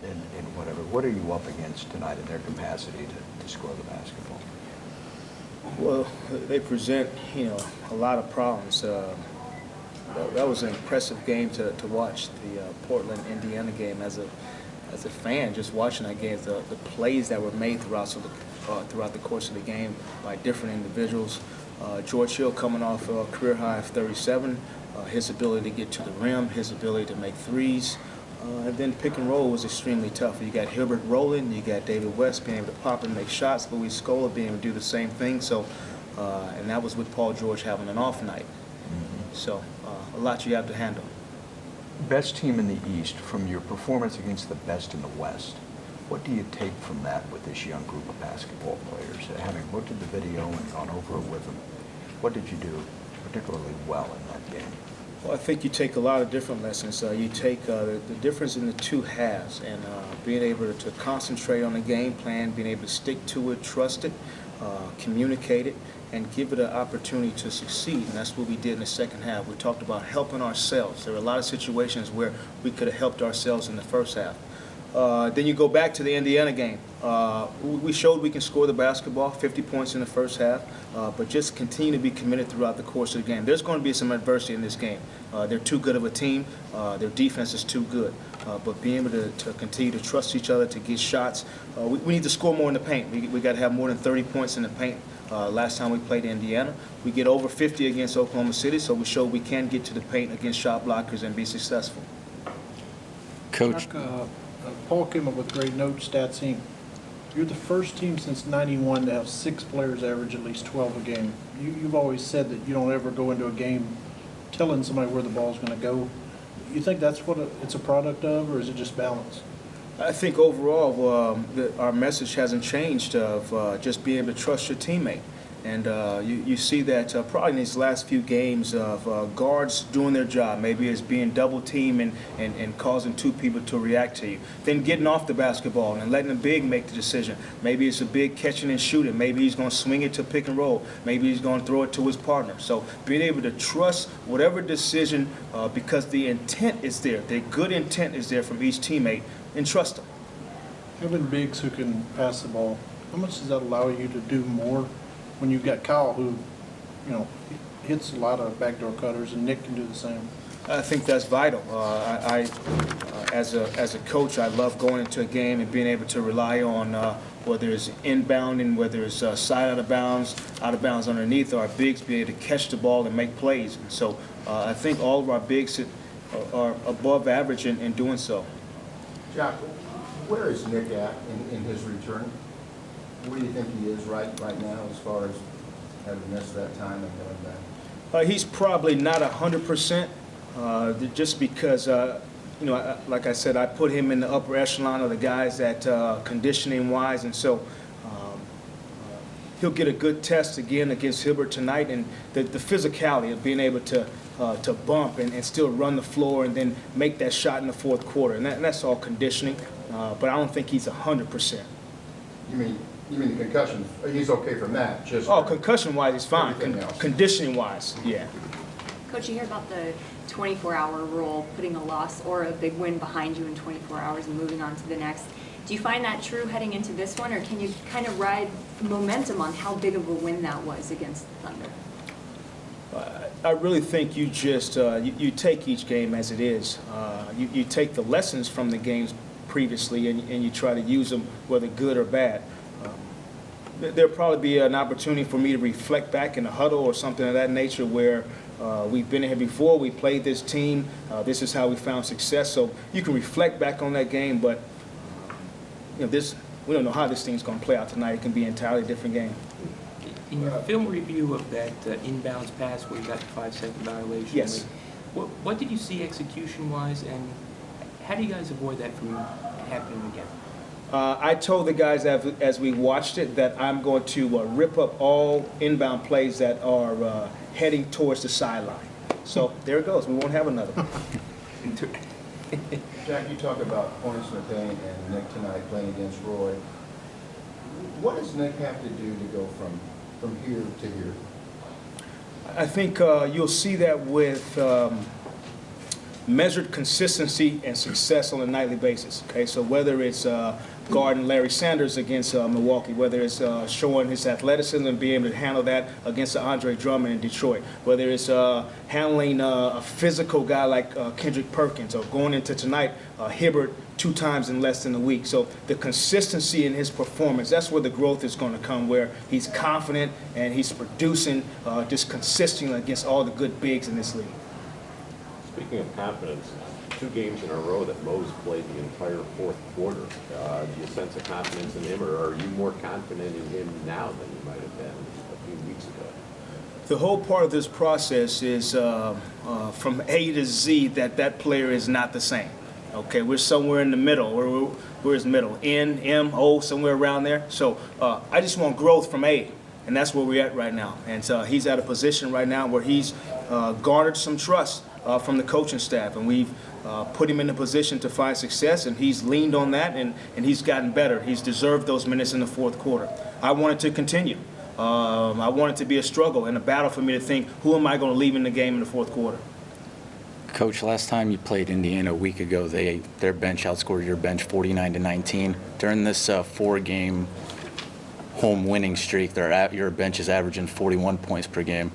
in whatever. What are you up against tonight in their capacity to score the basketball? Well, they present, a lot of problems. That was an impressive game to watch, the Portland-Indiana game. As a fan, just watching that game, the plays that were made throughout the course of the game by different individuals. George Hill coming off a career high of 37, his ability to get to the rim, his ability to make threes. And then pick and roll was extremely tough. You got Hilbert rolling, you got David West being able to pop and make shots, Luis Scola being able to do the same thing. So, and that was with Paul George having an off night. So, a lot you have to handle. Best team in the East, from your performance against the best in the West, what do you take from that with this young group of basketball players? Having looked at the video and gone over it with them, what did you do particularly well in that game? Well, I think you take a lot of different lessons. You take the difference in the two halves and being able to concentrate on the game plan, being able to stick to it, trust it, communicate it, and give it an opportunity to succeed. And that's what we did in the second half. We talked about helping ourselves. There were a lot of situations where we could have helped ourselves in the first half. Then you go back to the Indiana game. We showed we can score the basketball, 50 points in the first half, but just continue to be committed throughout the course of the game. There's going to be some adversity in this game. They're too good of a team. Their defense is too good. But being able to continue to trust each other, to get shots. We need to score more in the paint. We got to have more than 30 points in the paint. Last time we played Indiana, we get over 50 against Oklahoma City, so we showed we can get to the paint against shot blockers and be successful. Coach. Paul came up with great notes, Stats Inc. You're the first team since '91 to have 6 players average at least 12 a game. You've always said that you don't ever go into a game telling somebody where the ball's going to go. You think that's what it's a product of, or is it just balance? I think overall our message hasn't changed of just being able to trust your teammate. And you see that probably in these last few games of guards doing their job. Maybe it's being double teamed and causing two people to react to you. Then getting off the basketball and letting the big make the decision. Maybe it's a big catching and shooting. Maybe he's going to swing it to pick and roll. Maybe he's going to throw it to his partner. So being able to trust whatever decision because the intent is there. The good intent is there from each teammate, and trust them. Having bigs who can pass the ball, how much does that allow you to do more when you've got Kyle who, hits a lot of backdoor cutters, and Nick can do the same? I think that's vital. As a coach, I love going into a game and being able to rely on whether it's inbound and whether it's side out of bounds underneath, our bigs be able to catch the ball and make plays. And so I think all of our bigs are above average in doing so. Jacque, where is Nick at in his return? Where do you think he is right now as far as having missed that time and coming back? He's probably not 100%, just because, like I said, I put him in the upper echelon of the guys that conditioning-wise, and so he'll get a good test again against Hilbert tonight, and the physicality of being able to bump and still run the floor and then make that shot in the fourth quarter, and that's all conditioning, but I don't think he's 100%. You mean the concussion? He's okay from that? Just concussion-wise, he's fine. Conditioning-wise, yeah. Coach, you hear about the 24-hour rule, putting a loss or a big win behind you in 24 hours and moving on to the next. Do you find that true heading into this one, or can you kind of ride momentum on how big of a win that was against the Thunder? I really think you just you take each game as it is. You take the lessons from the games previously and you try to use them, whether good or bad. There'll probably be an opportunity for me to reflect back in a huddle or something of that nature where we've been here before, we played this team, this is how we found success. So you can reflect back on that game, but we don't know how this thing's going to play out tonight. It can be an entirely different game. In your film review of that inbounds pass where you got the 5-second violation, yes. What did you see execution-wise, and how do you guys avoid that from happening again? I told the guys as we watched it that I'm going to rip up all inbound plays that are heading towards the sideline. So there it goes. We won't have another. Jacque, you talk about points in the paint and Nick tonight playing against Roy. What does Nick have to do to go from here to here? I think you'll see that with measured consistency and success on a nightly basis. Okay, so whether it's guarding Larry Sanders against Milwaukee, whether it's showing his athleticism and being able to handle that against Andre Drummond in Detroit, whether it's handling a physical guy like Kendrick Perkins, or going into tonight, Hibbert 2 times in less than a week. So the consistency in his performance, that's where the growth is going to come, where he's confident and he's producing just consistently against all the good bigs in this league. Speaking of confidence, 2 games in a row that Mo's played the entire fourth quarter. Do you sense a confidence in him, or are you more confident in him now than you might have been a few weeks ago? The whole part of this process is from A to Z that player is not the same. Okay, we're somewhere in the middle. Where's middle? N, M, O, somewhere around there. So I just want growth from A, and that's where we're at right now. And he's at a position right now where he's garnered some trust from the coaching staff, and we've put him in a position to find success, and he's leaned on that, and he's gotten better. He's deserved those minutes in the fourth quarter. I want it to continue. I want it to be a struggle and a battle for me to think, who am I going to leave in the game in the fourth quarter? Coach, last time you played Indiana a week ago, their bench outscored your bench 49-19. During this 4-game home winning streak, your bench is averaging 41 points per game.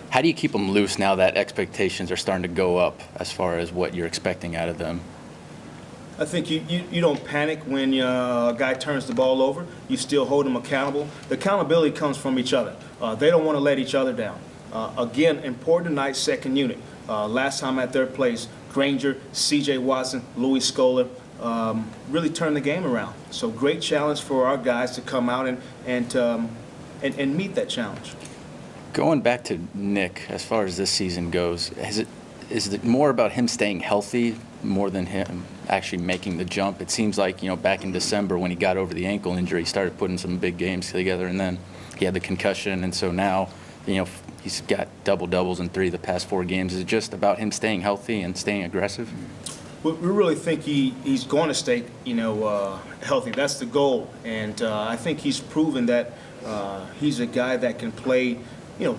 How do you keep them loose now that expectations are starting to go up as far as what you're expecting out of them? I think you don't panic when a guy turns the ball over. You still hold them accountable. The accountability comes from each other. They don't want to let each other down. Again, important tonight, second unit. Last time at their place, Granger, C.J. Watson, Louis Scola really turned the game around. So great challenge for our guys to come out and meet that challenge. Going back to Nick, as far as this season goes, is it more about him staying healthy more than him actually making the jump? It seems like, back in December when he got over the ankle injury, he started putting some big games together, and then he had the concussion, and so now, he's got double-doubles in 3 of the past 4 games. Is it just about him staying healthy and staying aggressive? We really think he's going to stay, healthy. That's the goal, and I think he's proven that he's a guy that can play,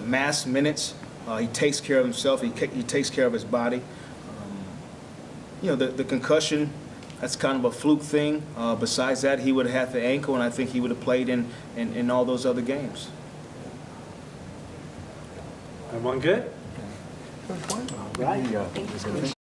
mass minutes. He takes care of himself. He takes care of his body. The concussion, that's kind of a fluke thing. Besides that, he would have had the ankle, and I think he would have played in all those other games. Everyone good? Coach, why- Right. maybe, Thanks, is it-